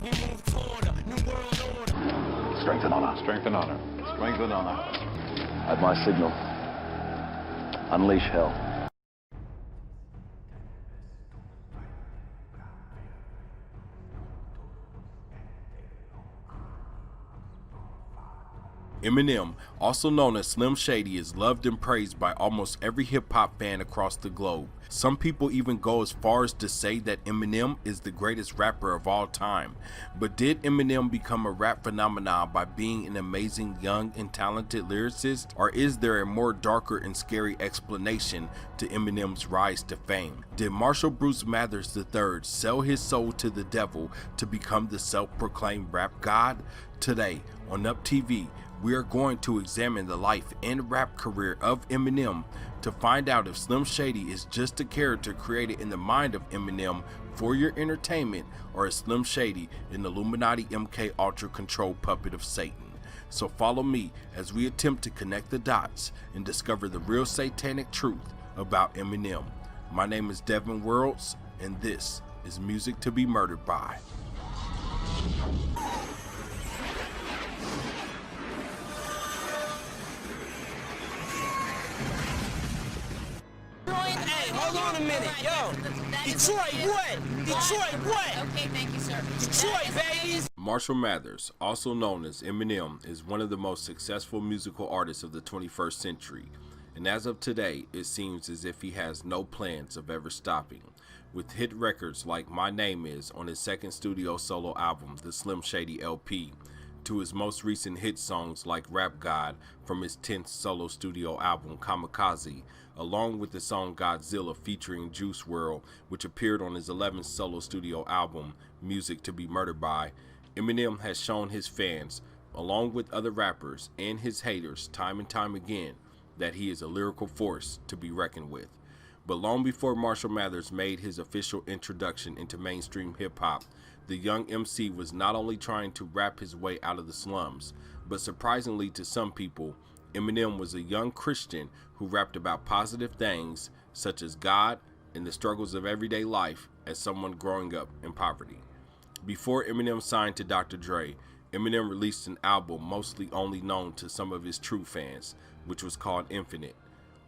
We move toward a new world order. Strength and honor. Strength and honor. Strength and honor. At my signal, unleash hell. Eminem, also known as Slim Shady, is loved and praised by almost every hip-hop fan across the globe. Some people even go as far as to say that Eminem is the greatest rapper of all time. But did Eminem become a rap phenomenon by being an amazing, young, and talented lyricist? Or is there a more darker and scary explanation to Eminem's rise to fame? Did Marshall Bruce Mathers III sell his soul to the devil to become the self-proclaimed rap god? Today on Up TV, we are going to examine the life and rap career of Eminem to find out if Slim Shady is just a character created in the mind of Eminem for your entertainment, or is Slim Shady an Illuminati MK Ultra controlled puppet of Satan. So follow me as we attempt to connect the dots and discover the real satanic truth about Eminem. My name is Devin Worlds, and this is Music to be Murdered By. Hey, hold on a minute, yo. Detroit, what? Detroit, what? Okay, thank you, sir. Detroit, baby. Marshall Mathers, also known as Eminem, is one of the most successful musical artists of the 21st century, and as of today, it seems as if he has no plans of ever stopping. With hit records like My Name Is on his second studio solo album, the Slim Shady LP, to his most recent hit songs like Rap God from his 10th solo studio album Kamikaze, along with the song Godzilla featuring Juice WRLD, which appeared on his 11th solo studio album Music to be Murdered By. Eminem has shown his fans, along with other rappers and his haters time and time again, that he is a lyrical force to be reckoned with. But long before Marshall Mathers made his official introduction into mainstream hip-hop, the young MC was not only trying to rap his way out of the slums, but surprisingly to some people, Eminem was a young Christian who rapped about positive things such as God and the struggles of everyday life as someone growing up in poverty. Before Eminem signed to Dr. Dre, Eminem released an album mostly only known to some of his true fans, which was called Infinite.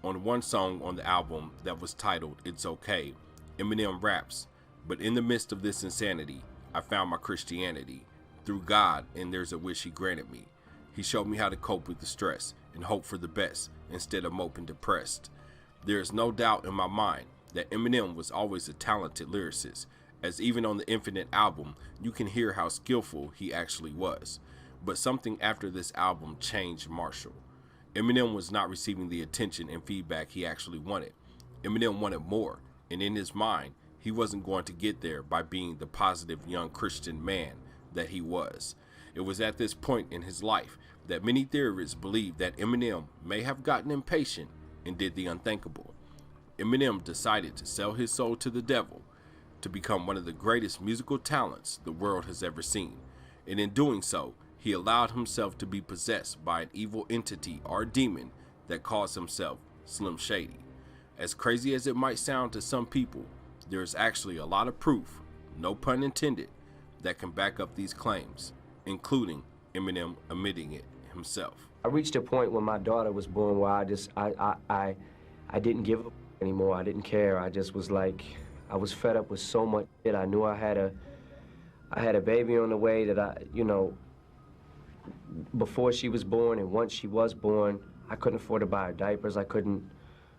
On one song on the album that was titled It's Okay, Eminem raps, "But in the midst of this insanity, I found my Christianity. Through God, and there's a wish he granted me. He showed me how to cope with the stress and hope for the best instead of moping depressed." There is no doubt in my mind that Eminem was always a talented lyricist, as even on the Infinite album, you can hear how skillful he actually was. But something after this album changed Marshall. Eminem was not receiving the attention and feedback he actually wanted. Eminem wanted more, and in his mind, he wasn't going to get there by being the positive young Christian man that he was. It was at this point in his life that many theorists believed that Eminem may have gotten impatient and did the unthinkable. Eminem decided to sell his soul to the devil to become one of the greatest musical talents the world has ever seen. And in doing so, he allowed himself to be possessed by an evil entity or demon that calls himself Slim Shady. As crazy as it might sound to some people, there is actually a lot of proof, no pun intended, that can back up these claims, including Eminem admitting it himself. I reached a point when my daughter was born where I didn't give a anymore. I didn't care. I just was like, I was fed up with so much shit. I knew I had a baby on the way that before she was born, and once she was born, I couldn't afford to buy her diapers. I couldn't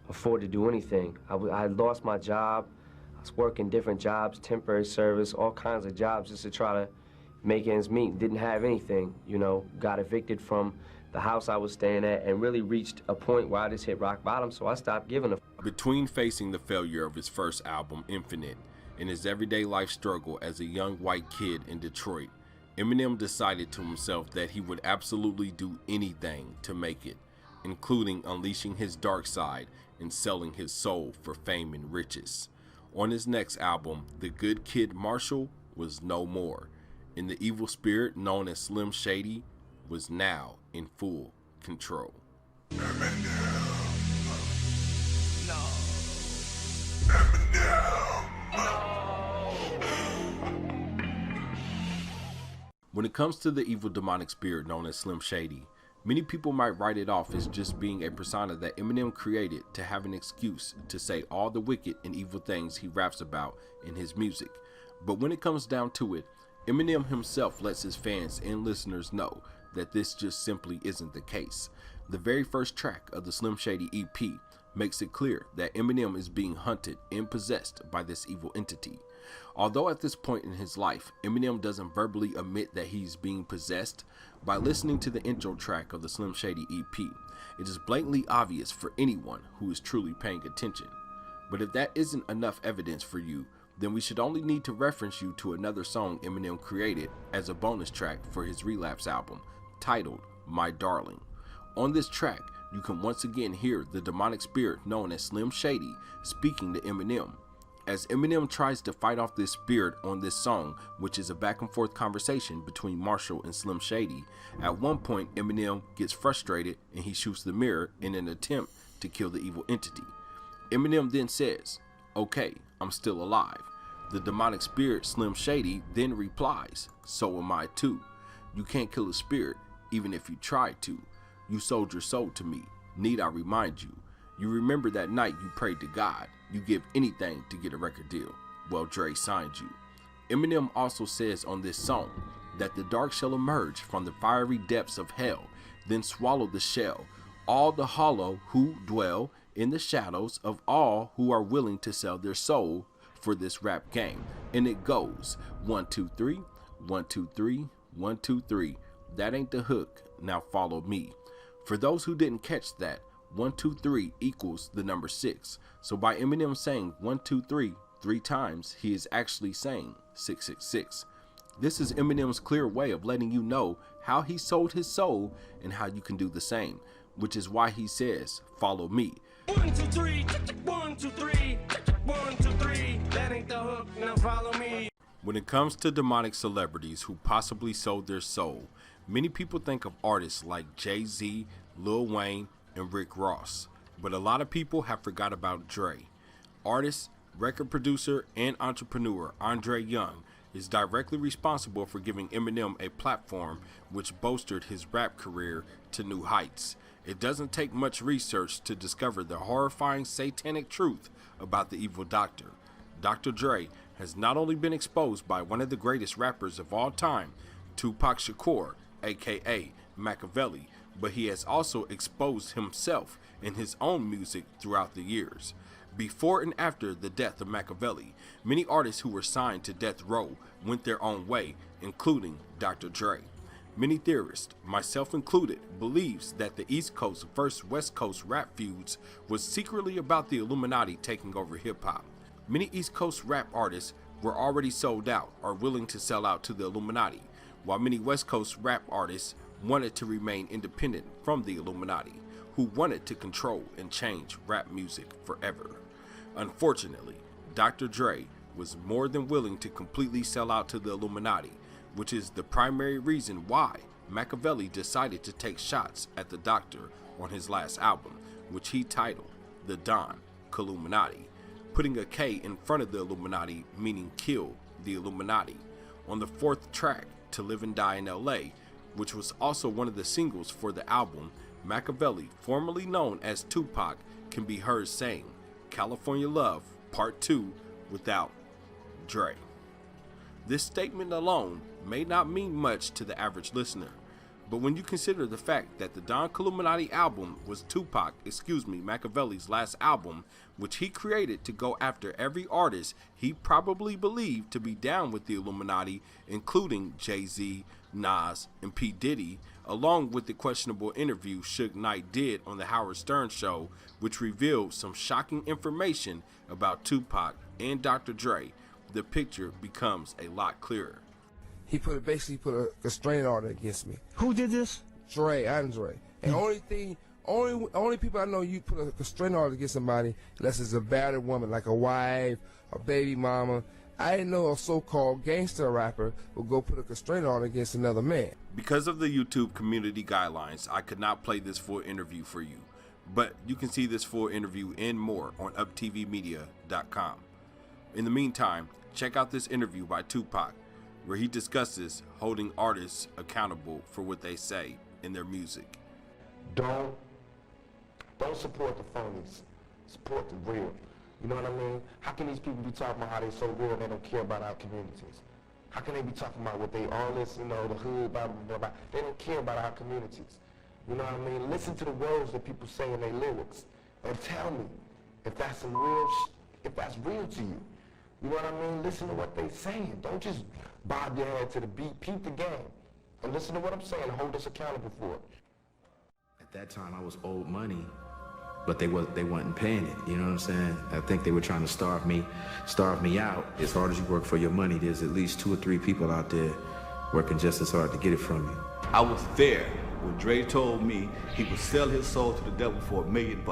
afford to do anything. I had lost my job. I was working different jobs, temporary service, all kinds of jobs just to try to make ends meet. Didn't have anything, got evicted from the house I was staying at and really reached a point where I just hit rock bottom, so I stopped giving a f. Between facing the failure of his first album, Infinite, and his everyday life struggle as a young white kid in Detroit, Eminem decided to himself that he would absolutely do anything to make it, including unleashing his dark side and selling his soul for fame and riches. On his next album, the good kid Marshall was no more, and the evil spirit known as Slim Shady was now in full control. When it comes to the evil demonic spirit known as Slim Shady, many people might write it off as just being a persona that Eminem created to have an excuse to say all the wicked and evil things he raps about in his music. But when it comes down to it, Eminem himself lets his fans and listeners know that this just simply isn't the case. The very first track of the Slim Shady EP makes it clear that Eminem is being hunted and possessed by this evil entity. Although at this point in his life, Eminem doesn't verbally admit that he's being possessed, by listening to the intro track of the Slim Shady EP, it is blatantly obvious for anyone who is truly paying attention. But if that isn't enough evidence for you, then we should only need to reference you to another song Eminem created as a bonus track for his Relapse album, titled My Darling. On this track, you can once again hear the demonic spirit known as Slim Shady speaking to Eminem. As Eminem tries to fight off this spirit on this song, which is a back and forth conversation between Marshall and Slim Shady, at one point Eminem gets frustrated and he shoots the mirror in an attempt to kill the evil entity. Eminem then says, "Okay, I'm still alive." The demonic spirit Slim Shady then replies, "So am I too. You can't kill a spirit even if you tried to. You sold your soul to me. Need I remind you? You remember that night you prayed to God. You give anything to get a record deal. Well, Dre signed you." Eminem also says on this song that the dark shall emerge from the fiery depths of hell, then swallow the shell, all the hollow who dwell in the shadows of all who are willing to sell their soul for this rap game. And it goes 1 2 3, 1 2 3, 1 2 3. That ain't the hook. Now follow me. For those who didn't catch that, 1 2 3 equals the number 6. So by Eminem saying 1 2 3 3 times, he is actually saying 666. This is Eminem's clear way of letting you know how he sold his soul and how you can do the same, which is why he says, "Follow me." 1 2 3, 1 2 3, 1 2 3. That ain't the hook. Now follow me. When it comes to demonic celebrities who possibly sold their soul, many people think of artists like Jay-Z, Lil Wayne, and Rick Ross. But a lot of people have forgot about Dre. Artist, record producer, and entrepreneur Andre Young is directly responsible for giving Eminem a platform which bolstered his rap career to new heights. It doesn't take much research to discover the horrifying satanic truth about the evil doctor. Dr. Dre has not only been exposed by one of the greatest rappers of all time, Tupac Shakur, aka Machiavelli, but he has also exposed himself in his own music throughout the years. Before and after the death of Machiavelli, many artists who were signed to death row went their own way, including Dr. Dre. Many theorists, myself included, believes that the East Coast versus West Coast rap feuds was secretly about the Illuminati taking over hip-hop. Many East Coast rap artists were already sold out or willing to sell out to the Illuminati, while many West Coast rap artists wanted to remain independent from the Illuminati, who wanted to control and change rap music forever. Unfortunately, Dr. Dre was more than willing to completely sell out to the Illuminati, which is the primary reason why Machiavelli decided to take shots at the Doctor on his last album, which he titled The Don Killuminati, putting a K in front of the Illuminati, meaning kill the Illuminati. On the fourth track, To Live and Die in LA, which was also one of the singles for the album, Machiavelli, formerly known as Tupac, can be heard saying, "California Love, Part 2, without Dre." This statement alone may not mean much to the average listener, but when you consider the fact that the Don Killuminati album was Machiavelli's last album, which he created to go after every artist he probably believed to be down with the Illuminati, including Jay-Z, Nas, and P. Diddy, along with the questionable interview Suge Knight did on the Howard Stern show, which revealed some shocking information about Tupac and Dr. Dre, the picture becomes a lot clearer. He basically put a restraining order against me. Who did this? Andre. And only people I know you put a restraining order against somebody unless it's a battered woman, like a wife, a baby mama. I didn't know a so-called gangster rapper would go put a restraining order against another man. Because of the YouTube community guidelines, I could not play this full interview for you, but you can see this full interview and more on uptvmedia.com. In the meantime, check out this interview by Tupac, where he discusses holding artists accountable for what they say in their music. Don't support the phonies. Support the real. You know what I mean? How can these people be talking about how they so real and they don't care about our communities? How can they be talking about what they, all this, you know, the hood, blah, blah, blah, blah. They don't care about our communities. You know what I mean? Listen to the words that people say in their lyrics and tell me if that's some real, if that's real to you. You know what I mean? Listen to what they saying. Don't just bob your head to the beat. Peep the game. And listen to what I'm saying and hold us accountable for it. At that time, I was owed money, but they wasn't paying it. You know what I'm saying? I think they were trying to starve me out. As hard as you work for your money, there's at least 2 or 3 people out there working just as hard to get it from you. I was there when Dre told me he would sell his soul to the devil for $1 million.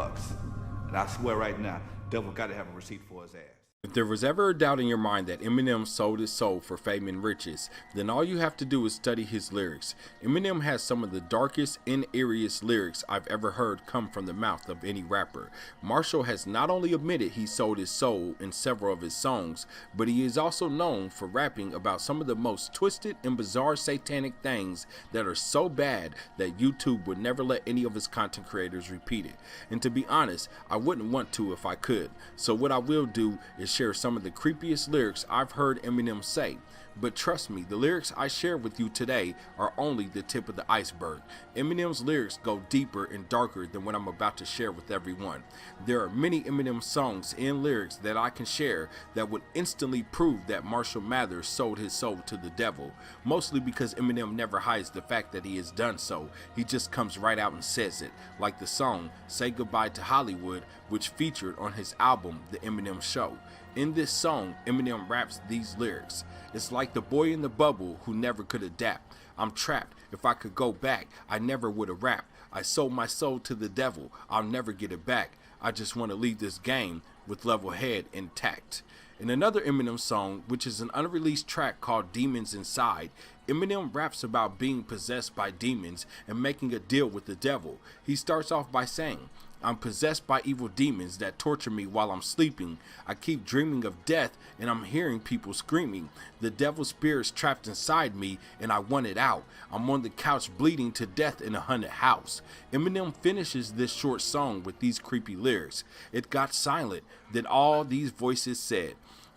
And I swear right now, devil got to have a receipt for his ass. If there was ever a doubt in your mind that Eminem sold his soul for fame and riches, then all you have to do is study his lyrics. Eminem has some of the darkest and eeriest lyrics I've ever heard come from the mouth of any rapper. Marshall has not only admitted he sold his soul in several of his songs, but he is also known for rapping about some of the most twisted and bizarre satanic things that are so bad that YouTube would never let any of his content creators repeat it. And to be honest, I wouldn't want to if I could. So what I will do is share some of the creepiest lyrics I've heard Eminem say. But trust me, the lyrics I share with you today are only the tip of the iceberg. Eminem's lyrics go deeper and darker than what I'm about to share with everyone. There are many Eminem songs and lyrics that I can share that would instantly prove that Marshall Mathers sold his soul to the devil, mostly because Eminem never hides the fact that he has done so. He just comes right out and says it, like the song Say Goodbye to Hollywood, which featured on his album The Eminem Show. In this song, Eminem raps these lyrics. It's like the boy in the bubble who never could adapt. I'm trapped. If I could go back, I never would have rapped. I sold my soul to the devil. I'll never get it back. I just want to leave this game with level head intact. In another Eminem song, which is an unreleased track called Demons Inside, Eminem raps about being possessed by demons and making a deal with the devil. He starts off by saying, I'm possessed by evil demons that torture me while I'm sleeping. I keep dreaming of death and I'm hearing people screaming. The devil's spirit's trapped inside me and I want it out. I'm on the couch bleeding to death in a haunted house. Eminem finishes this short song with these creepy lyrics. It got silent. Then all these voices said,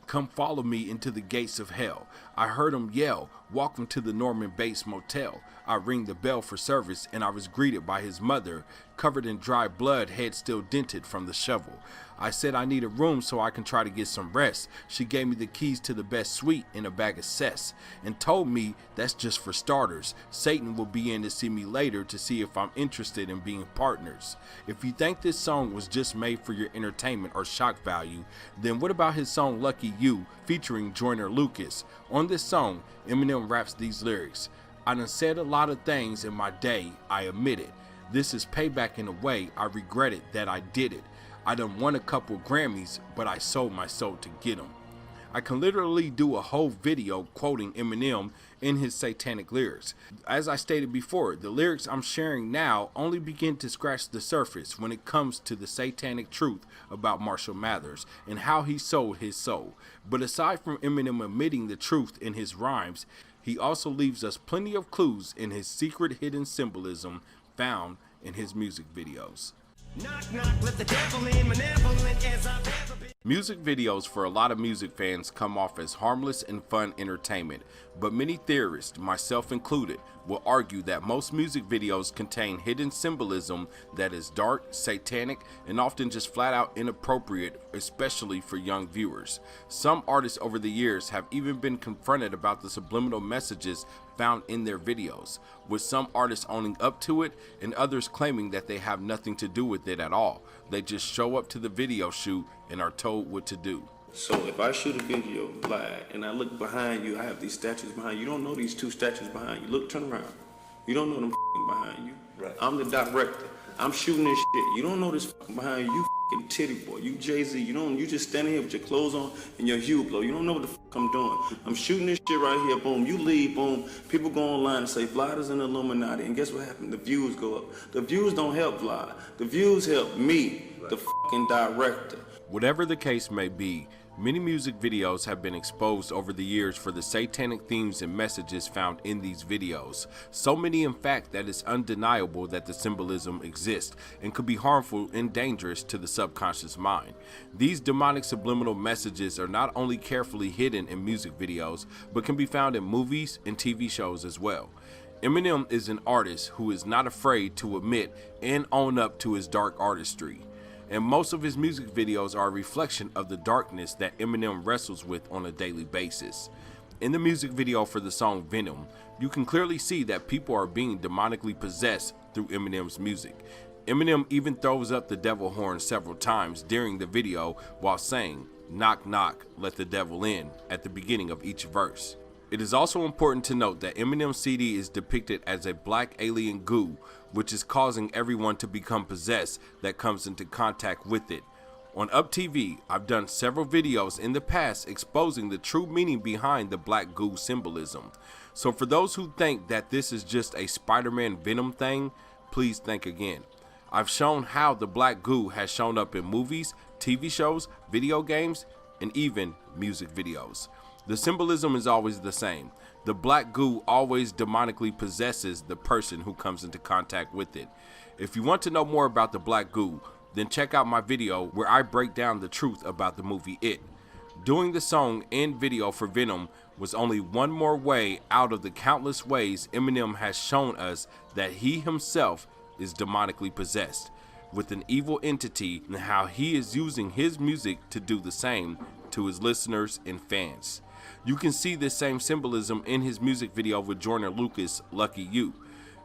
come follow me into the gates of hell. I heard him yell, welcome to the Norman Bates Motel. I ring the bell for service and I was greeted by his mother, covered in dry blood, head still dented from the shovel. I said I need a room so I can try to get some rest. She gave me the keys to the best suite and a bag of cess and told me that's just for starters. Satan will be in to see me later to see if I'm interested in being partners. If you think this song was just made for your entertainment or shock value, then what about his song Lucky You featuring Joyner Lucas? On this song, Eminem raps these lyrics. I done said a lot of things in my day, I admit it. This is payback in a way, I regret it that I did it. I done won a couple Grammys, but I sold my soul to get them. I can literally do a whole video quoting Eminem in his satanic lyrics. As I stated before, the lyrics I'm sharing now only begin to scratch the surface when it comes to the satanic truth about Marshall Mathers and how he sold his soul. But aside from Eminem admitting the truth in his rhymes, he also leaves us plenty of clues in his secret hidden symbolism found in his music videos. Knock, knock, let the devil in, malevolent as I've ever been. Music videos for a lot of music fans come off as harmless and fun entertainment, but many theorists, myself included, will argue that most music videos contain hidden symbolism that is dark, satanic, and often just flat out inappropriate, especially for young viewers. Some artists over the years have even been confronted about the subliminal messages found in their videos, with some artists owning up to it and others claiming that they have nothing to do with it at all. They just show up to the video shoot and are told what to do. So if I shoot a video live and I look behind you, I have these statues behind you. You don't know these 2 statues behind you. Look, turn around. You don't know them behind you. Right. I'm the director. I'm shooting this shit. You don't know this behind you. You titty boy. You Jay-Z. You just standing here with your clothes on and your Hublot. You don't know what the I'm doing. I'm shooting this shit right here. Boom. You leave. Boom. People go online and say Vlad is an Illuminati. And guess what happened? The views go up. The views don't help Vlad. The views help me, the fucking director. Whatever the case may be, Many music videos have been exposed over the years for the satanic themes and messages found in these videos. So many in fact that it's undeniable that the symbolism exists and could be harmful and dangerous to the subconscious mind. These demonic subliminal messages are not only carefully hidden in music videos, but can be found in movies and TV shows as well. Eminem is an artist who is not afraid to admit and own up to his dark artistry. And most of his music videos are a reflection of the darkness that Eminem wrestles with on a daily basis. In the music video for the song Venom, you can clearly see that people are being demonically possessed through Eminem's music. Eminem even throws up the devil horn several times during the video while saying, "Knock knock, let the devil in," at the beginning of each verse. It is also important to note that Eminem's CD is depicted as a black alien goo, which is causing everyone to become possessed that comes into contact with it. On Up TV, I've done several videos in the past exposing the true meaning behind the black goo symbolism. So for those who think that this is just a Spider-Man Venom thing, please think again. I've shown how the black goo has shown up in movies, TV shows, video games, and even music videos. The symbolism is always the same. The black goo always demonically possesses the person who comes into contact with it. If you want to know more about the black goo, then check out my video where I break down the truth about the movie It. Doing the song and video for Venom was only one more way out of the countless ways Eminem has shown us that he himself is demonically possessed with an evil entity, and how he is using his music to do the same to his listeners and fans. You can see this same symbolism in his music video with Joyner Lucas' Lucky You.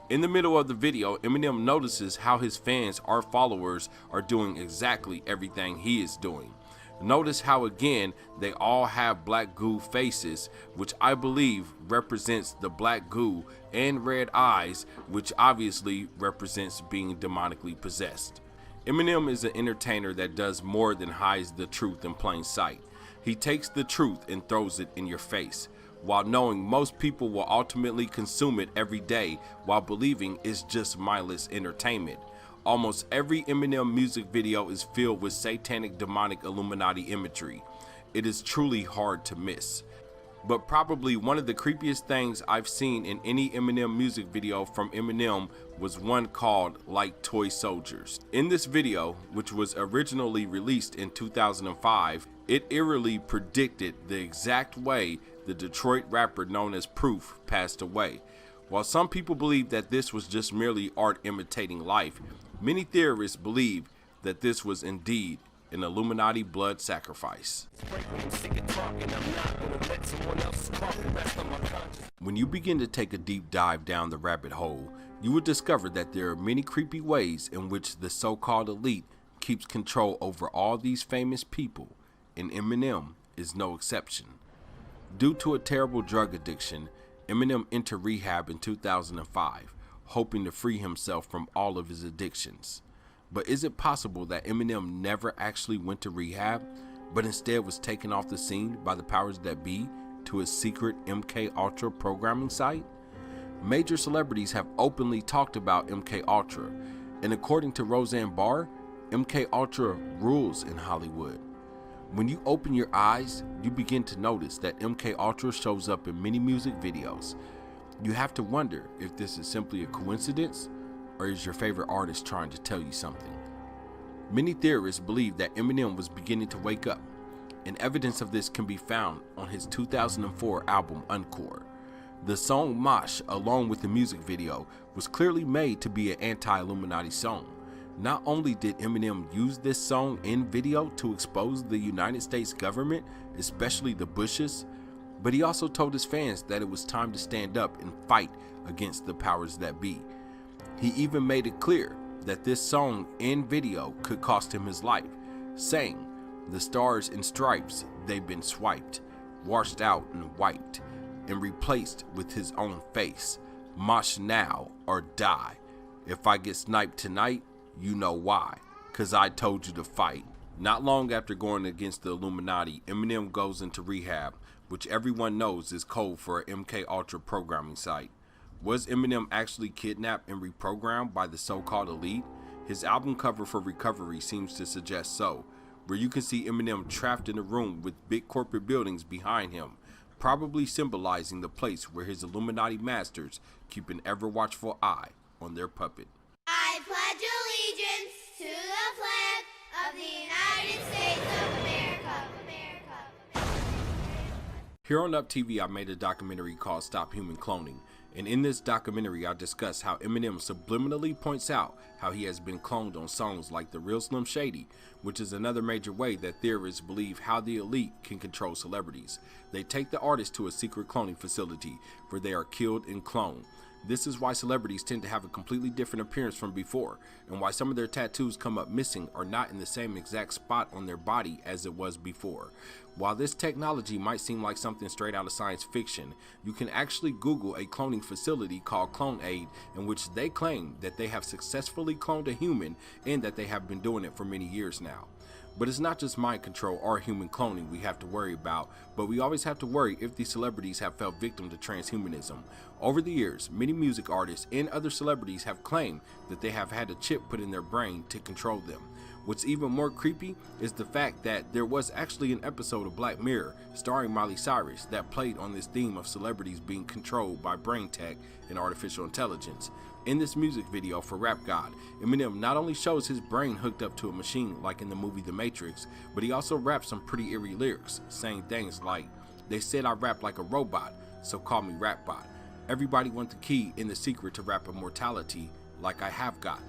In the middle of the video, Eminem notices how his fans or followers are doing exactly everything he is doing. Notice how again they all have black goo faces, which I believe represents the black goo, and red eyes, which obviously represents being demonically possessed. Eminem is an entertainer that does more than hides the truth in plain sight. He takes the truth and throws it in your face, while knowing most people will ultimately consume it every day while believing it's just mindless entertainment. Almost every Eminem music video is filled with satanic, demonic, Illuminati imagery. It is truly hard to miss. But probably one of the creepiest things I've seen in any Eminem music video from Eminem was one called Like Toy Soldiers. In this video, which was originally released in 2005, it eerily predicted the exact way the Detroit rapper known as Proof passed away. While some people believe that this was just merely art imitating life, many theorists believe that this was indeed an Illuminati blood sacrifice. When you begin to take a deep dive down the rabbit hole, you will discover that there are many creepy ways in which the so-called elite keeps control over all these famous people, and Eminem is no exception. Due to a terrible drug addiction, Eminem entered rehab in 2005, hoping to free himself from all of his addictions. But is it possible that Eminem never actually went to rehab, but instead was taken off the scene by the powers that be to his secret MK Ultra programming site? Major celebrities have openly talked about MK Ultra, and according to Roseanne Barr, MK Ultra rules in Hollywood. When you open your eyes, you begin to notice that MK Ultra shows up in many music videos. You have to wonder if this is simply a coincidence, or is your favorite artist trying to tell you something? Many theorists believe that Eminem was beginning to wake up, and evidence of this can be found on his 2004 album Encore. The song Mosh, along with the music video, was clearly made to be an anti-Illuminati song. Not only did Eminem use this song in video to expose the United States government, especially the Bushes, but he also told his fans that it was time to stand up and fight against the powers that be. He even made it clear that this song and video could cost him his life, saying, "The stars and stripes, they've been swiped, washed out and wiped, and replaced with his own face. Mosh now or die. If I get sniped tonight, you know why, 'cause I told you to fight." Not long after going against the Illuminati, Eminem goes into rehab, which everyone knows is code for an MK Ultra programming site. Was Eminem actually kidnapped and reprogrammed by the so-called elite? His album cover for Recovery seems to suggest so, where you can see Eminem trapped in a room with big corporate buildings behind him, probably symbolizing the place where his Illuminati masters keep an ever-watchful eye on their puppet. I pledge allegiance to the flag of the United States of America. Here on Up TV, I made a documentary called Stop Human Cloning, and in this documentary I discuss how Eminem subliminally points out how he has been cloned on songs like The Real Slim Shady, which is another major way that theorists believe how the elite can control celebrities. They take the artist to a secret cloning facility where they are killed and cloned. This is why celebrities tend to have a completely different appearance from before, and why some of their tattoos come up missing or not in the same exact spot on their body as it was before. While this technology might seem like something straight out of science fiction, you can actually Google a cloning facility called CloneAid, in which they claim that they have successfully cloned a human and that they have been doing it for many years now. But it's not just mind control or human cloning we have to worry about, but we always have to worry if these celebrities have fell victim to transhumanism. Over the years, many music artists and other celebrities have claimed that they have had a chip put in their brain to control them. What's even more creepy is the fact that there was actually an episode of Black Mirror starring Miley Cyrus that played on this theme of celebrities being controlled by brain tech and artificial intelligence. In this music video for Rap God, Eminem not only shows his brain hooked up to a machine like in the movie The Matrix, but he also raps some pretty eerie lyrics, saying things like, "They said I rap like a robot, so call me Rapbot. Everybody want the key and the secret to rap immortality like I have got,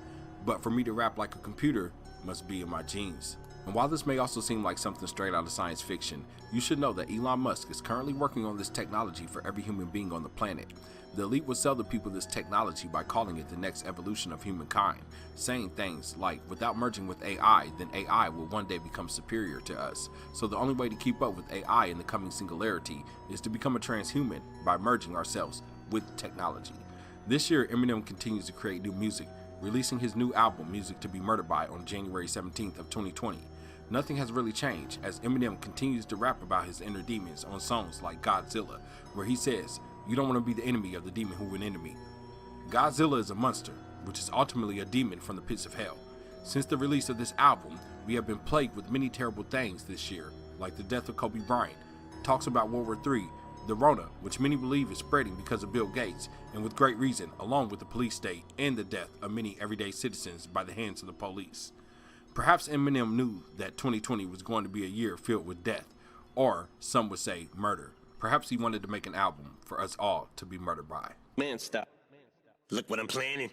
but for me to rap like a computer must be in my genes." And while this may also seem like something straight out of science fiction, you should know that Elon Musk is currently working on this technology for every human being on the planet. The elite will sell the people this technology by calling it the next evolution of humankind, saying things like, without merging with AI, then AI will one day become superior to us. So the only way to keep up with AI in the coming singularity is to become a transhuman by merging ourselves with technology. This year, Eminem continues to create new music, releasing his new album, Music to Be Murdered By, on January 17th of 2020. Nothing has really changed as Eminem continues to rap about his inner demons on songs like Godzilla, where he says, "You don't want to be the enemy of the demon who would enter me." Godzilla is a monster, which is ultimately a demon from the pits of hell. Since the release of this album, we have been plagued with many terrible things this year, like the death of Kobe Bryant, talks about World War III, the Rona, which many believe is spreading because of Bill Gates, and with great reason, along with the police state and the death of many everyday citizens by the hands of the police. Perhaps Eminem knew that 2020 was going to be a year filled with death, or some would say murder. Perhaps he wanted to make an album for us all to be murdered by. Man, stop. Look what I'm planning.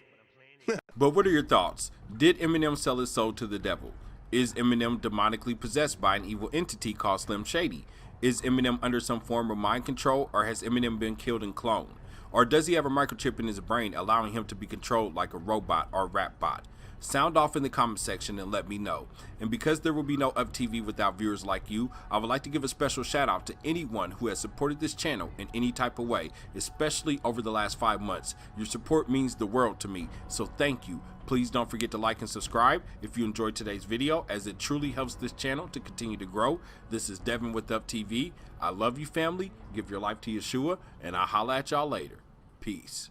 But what are your thoughts? Did Eminem sell his soul to the devil? Is Eminem demonically possessed by an evil entity called Slim Shady? Is Eminem under some form of mind control, or has Eminem been killed and cloned? Or does he have a microchip in his brain allowing him to be controlled like a robot or rap bot? Sound off in the comment section and let me know. And because there will be no Up TV without viewers like you, I would like to give a special shout out to anyone who has supported this channel in any type of way, especially over the last 5 months. Your support means the world to me, so thank you. Please don't forget to like and subscribe if you enjoyed today's video, as it truly helps this channel to continue to grow. This is Devin with Up TV. I love you, family. Give your life to Yeshua, and I'll holla at y'all later. Peace.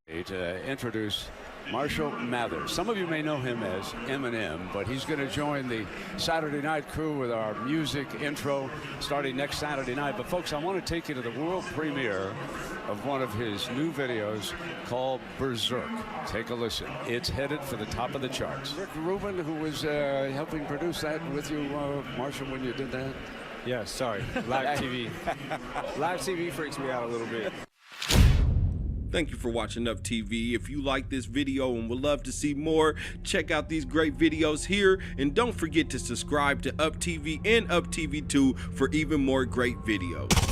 To introduce Marshall Mathers. Some of you may know him as Eminem, but he's going to join the Saturday night crew with our music intro starting next Saturday night. But folks, I want to take you to the world premiere of one of his new videos called Berserk. Take a listen. It's headed for the top of the charts. Rick Rubin, who was helping produce that with you, Marshall, when you did that? Yeah, sorry. Live TV. Live TV freaks me out a little bit. Thank you for watching Up TV. If you like this video and would love to see more, check out these great videos here. And don't forget to subscribe to Up TV and Up TV 2 for even more great videos.